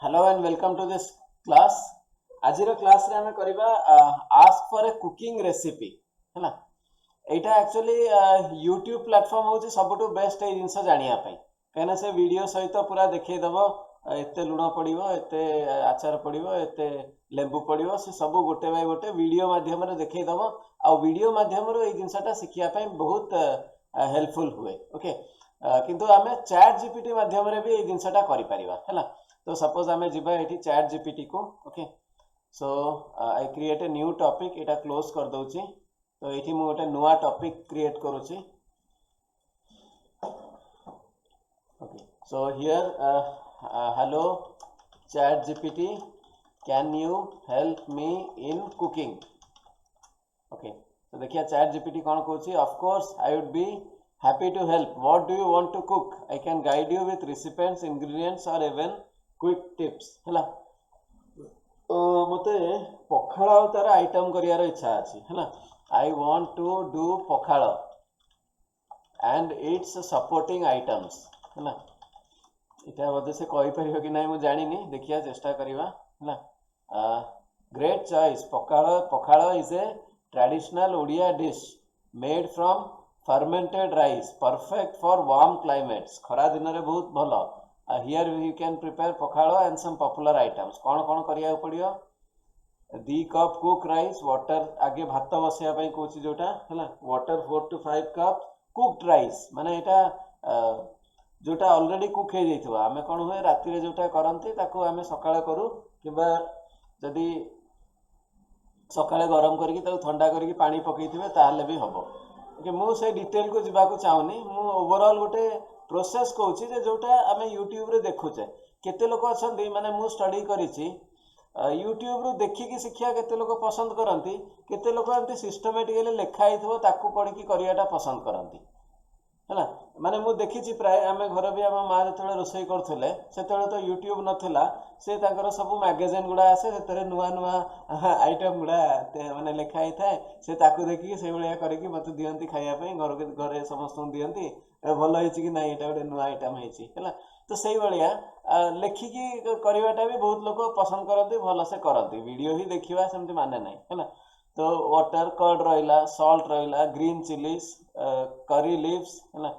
Hello and welcome to this class. आज class रे हमें करिबा ask for a cooking recipe हैना एटा एक्चुअली YouTube प्लेटफॉर्म होची सबटु बेस्ट ए जिंस जानिया पई कहना से वीडियो सहित पूरा देखै दबो एते लुण पड़िबो एते आचार पड़िबो एते लेंबू पड़िबो से सब गोटे बाय गोटे वीडियो माध्यम रे देखै दबो आ वीडियो माध्यम रे ए जिंसटा सिखिया पई बहुत हेल्पफुल हुए ओके किंतु आमे चैट जीपीटी माध्यम रे भी ए जिंसटा करि परिबा हैला तो सपोज आमे जिबा एठी चैट जीपीटी को okay so I create a new topic एटा क्लोज कर दउची तो एठी मु गोटे नुवा टॉपिक क्रिएट करूची okay so here hello chat GPT can you help me in cooking okay तो देखिए चैट जीपीटी कौन कहूची of course I would be happy to help what do you want to cook I can guide you with recipes ingredients or even quick tips हैला मते पखाळ तार item करियार इच्छा अछि हैला I want to do पखाळ and its supporting items हैला इटा बदे से कहि परियो कि नै मु जानि नि देखिया चेष्टा करिवा हैला great choice pakhala is a traditional Odia dish made from fermented rice perfect for warm climates खरा दिन रे बहुत भलो here you can prepare पखाळ and some popular items कोन कोन करिया पड़ियो 2 कप कुक राइस वाटर आगे भात बसिया पई कोची जोटा हैला water 4 to 5 cup cooked rice माने एटा जोटा ऑलरेडी कुक हे जैथवा हमें कोन होय राती रे जोटा करंती ताको हमें सकाळे करू किबा जदी सकाळे गरम करके ताको ठंडा करके पानी पकैथिबे ताहले भी हबो कि मु से डिटेल को जीवा को चाहूनी मु ओवरऑल गोटे प्रोसेस कहूची जे जोटा आमे YouTube रे देखुचे केते लोक अछंती माने मु स्टडी करिची YouTube रो देखि कि शिक्षा केते लोक पसंद करंती केते लोक एंती सिस्टमैटिकली लेखा आइथबो ताकू पढि कि करियाटा पसंद करंती हैला माने मु देखिची प्राय आमे घर भी आमा मा जतले रोसई करथले सेतले तो YouTube नथिला से ताकर सब मैगजीन गुडा आसे सेतरे नुवा नुवा आइटम गुडा माने लेखा आइ थाए से ताकू देखि से बळिया करि कि मते दियंती खाइया पई घरे समस्त दियंती भल होइची कि नाही एटा गोटे नुवा आइटम होइची हैला तो सेही बळिया लेखि कि करिवाटा भी बहुत लोक पसंद करंती भल से करंती वीडियो ही देखिबा सेमति माने नाही हैला तो वाटर कर्ड रहिला सॉल्ट रहिला ग्रीन चिलीज करी लीव्स हैला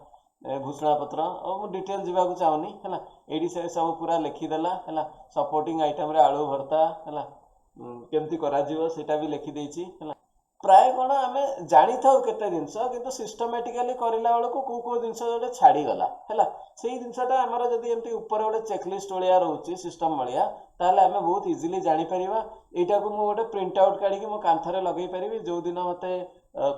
भुसणा पत्र मु डिटेल जीवा को चाहूनी हैला एडी से सब पूरा लिखि देला हैला सपोर्टिंग आइटम रे आलू भरता हैला केमती करा जीवो सेटा भी लिखि देछि हैला प्राय कोन हमें जानि थाउ केते जिंस किंतु सिस्टमैटिकली करिला बेल को को जिंस जोटे छाडी गला हैला सेही जिंसटा हमर जदी एमती ऊपर गोटे चेकलिस्ट वलिया रहउची सिस्टम वलिया ताले हमें बहुत इजीली जानि परिबा एटा को मु गोटे प्रिंट आउट काढी कि मु कांथरे लगै परिबी जो दिन मते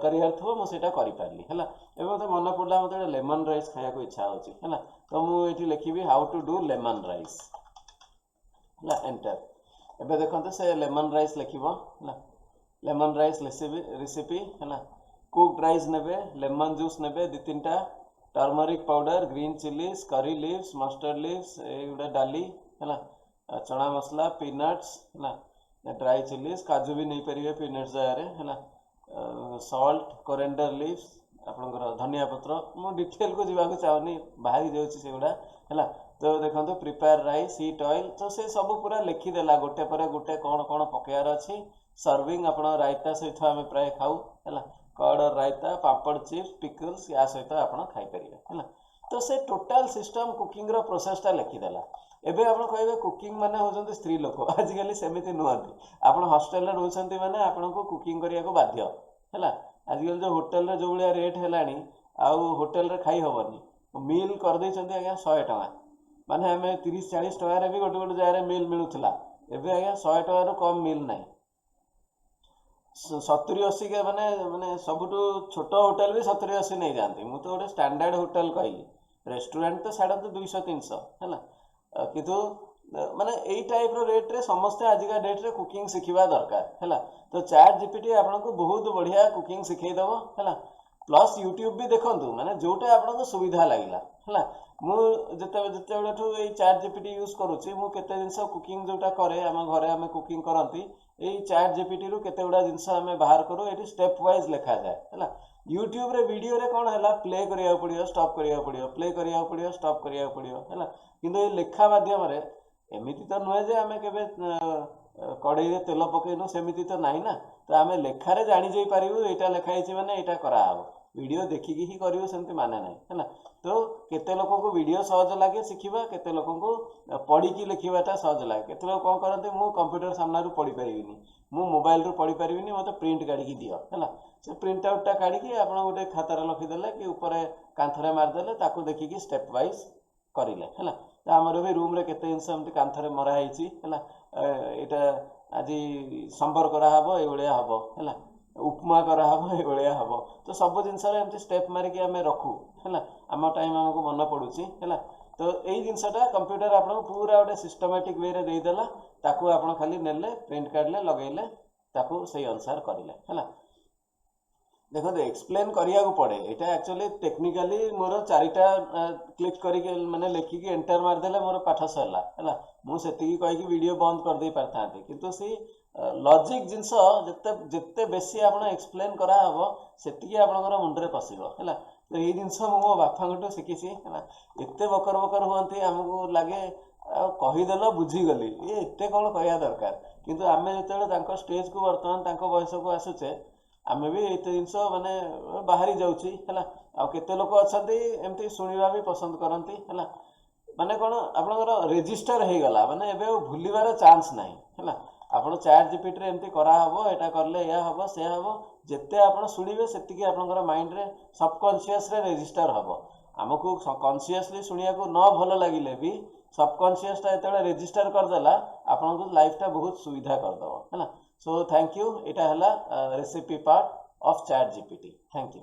करियर थो मु सेटा करि पारली हैला एबे मते मन पडला मते लेमन राइस खाया को इच्छा होची हैला तो मु एठी लिखिबी how to do lemon rice हैला एंटर एबे देखंते से लेमन राइस लिखिबो हैला लेमन राइस रेसिपी हैला कुक्ड राइस नेबे लेमन जूस नेबे दि तीनटा turmeric powder green chillies curry leaves mustard leaves एगुडा डाली हैला चना मसला पीनट्स हैला ड्राई चिलीज काजू भी नहीं परिबे पीनट्स जारे हैला सॉल्ट कोरिएंडर लीव्स आपनकर धनिया पत्र मु डिटेल को जीवा को चाहनी बाहरी जाउची सेगुडा हैला तो देखंतो प्रिपेयर राइस हीट ऑयल तो से सब पूरा लिखि देला गोटे पर गोटे कोन कोन पकेयार अछि सर्विंग आपण रायता सहित हमें प्राय खाऊ हैला कर्ड और रायता पापड़ चिप्स पिकल्स या सहित आपण खाई परिबे हैला तो से टोटल सिस्टम कुकिंग रो प्रोसेस ता लिखि देला एबे आपण कहबे कुकिंग माने होजंती स्त्री लोक आज काली सेमिति नुआंती आपण हॉस्टल रे रहउछंती माने आपण को कुकिंग करिया को बाध्य हैला आज काली जो होटल रे जो बलिया रेट हेलानी आ होटल रे खाई होबनी मील कर दैछंती आज्ञा 100 टका माने हमें 30 40 टका रे भी गोटे गोटे जाय रे मील मिलुथला एबे आज्ञा 100 टका रो कम मील नाही 70-80 के माने माने सबुटू छोट होटल भी 70-80 नहीं जानती मु तो गोटे स्टैंडर्ड होटल कहली रेस्टोरेंट तो साडा तो 200-300 हैला किंतु माने एई टाइप रो रेट रे समस्त आजिका डेट रे कुकिंग सिखिबा दरकार हैला तो चैट जीपीटी आपन को बहुत बढ़िया कुकिंग सिखै दबो हैला प्लस यूट्यूब भी देखंतु माने जोटा आपन को सुविधा लागिला हैला मु जते बेठू ए चैट जीपीटी यूज करूची मु केते जिंस कुकिंग जोटा करे हम घरे हम कुकिंग करंती ए चैट जीपीटी रु केते गुडा जिंस हम बाहर करू एटी स्टेप वाइज लिखा जाए हैला यूट्यूब रे वीडियो रे कोन हैला प्ले करिया पड़ियो स्टॉप करिया पड़ियो प्ले करिया पड़ियो स्टॉप करिया पड़ियो हैला किंतु ए लेखा माध्यम रे एमिति तो नुहे जे आमे केबे कड़े तेल पकेनु सेमिति तो नाही ना। तो आमे लेखारे जानी जाई पारिबु एटा लेखा हिची माने एटा करा हबो वीडियो देखिकी ही करियो सेमति माने नाही है ना। तो केते लोक को वीडियो सहज लागे शिखिबा केते लोक को पढ़ी की लिखिबाटा सहज लागे केते लोक कोन करते मु कंप्यूटर सामना रु पढ़ी परिबिनी मु मोबाइल रु पढ़ी परिबिनी मते प्रिंट काढी की दियो है ना। से प्रिंट आउट टा काढी की आपण गोटे खाता रे लखि देले कि ऊपर कांथरे मार देले ताकू देखि की स्टेप वाइज करिले है ना। तो हमर भी रूम रे केते इंस हमति कांथरे मरा हिची है ना। एटा आजि संबर करा हबो ए बळिया हबो है ना उपमा करा हबो ए बळिया हबो। तो सब जिनस रे हमति स्टेप मारि के हमें रखू है ना आम टाइम हमको मन पड़ुची है ना। तो यही जिनसटा कंप्यूटर आपन पूरा गोटे सिस्टमैटिक वे रे देदेला ताकू आपन खाली नेले प्रिंट काढले लगेले ताकू सही अनुसार करिले है ना। देखो एक्सप्लेन करिया को पड़े एटा एक्चुअली टेक्निकली मोर चारिटा क्लिक करके माने लेखिकी एंटर मार देले मोर पाठ सरला है ना। मु सेतिकी कहि कि वीडियो बंद कर दे परथांती किंतु सी लॉजिक जिंस जत्ते जत्ते बेसी आपण एक्सप्लेन करा हबो सेतिकी आपनकर मुंडरे पसिबो है ना। तो ये जिंस मो बापा गटो शिखिसी है ना। एत्ते बकर बकर होंती हमको लागे कहि देलो बुझी गली ये एत्ते कोन कहया दरकार किंतु आमे जेतेले तांको स्टेज को वर्तमान तांको वयस को आसुचे आमे भी एते जिंस माने बाहरी जाउची है ना। आ केते लोक अछंती एमती सुनिबा भी पसंद करंती है ना। माने कोन आपनकर रजिस्टर हे गला माने एबे भूलिबार चांस नाही है ना। आपण चैट जीपीटी रे एमती करा हबो एटा करले या हबो से हबो जेते आपण सुनिबे सेतिकी आपनकर माइंड रे सबकॉन्शियस रे रजिस्टर हबो। हमकु कॉन्शियसली सुनिया को न भलो लागिले भी सबकॉन्शियस टा एतले रजिस्टर कर देला आपनको लाइफ टा बहुत सुविधा कर दबो है ना। सो थैंक यू एटा हला recipe part of chat GPT thank you.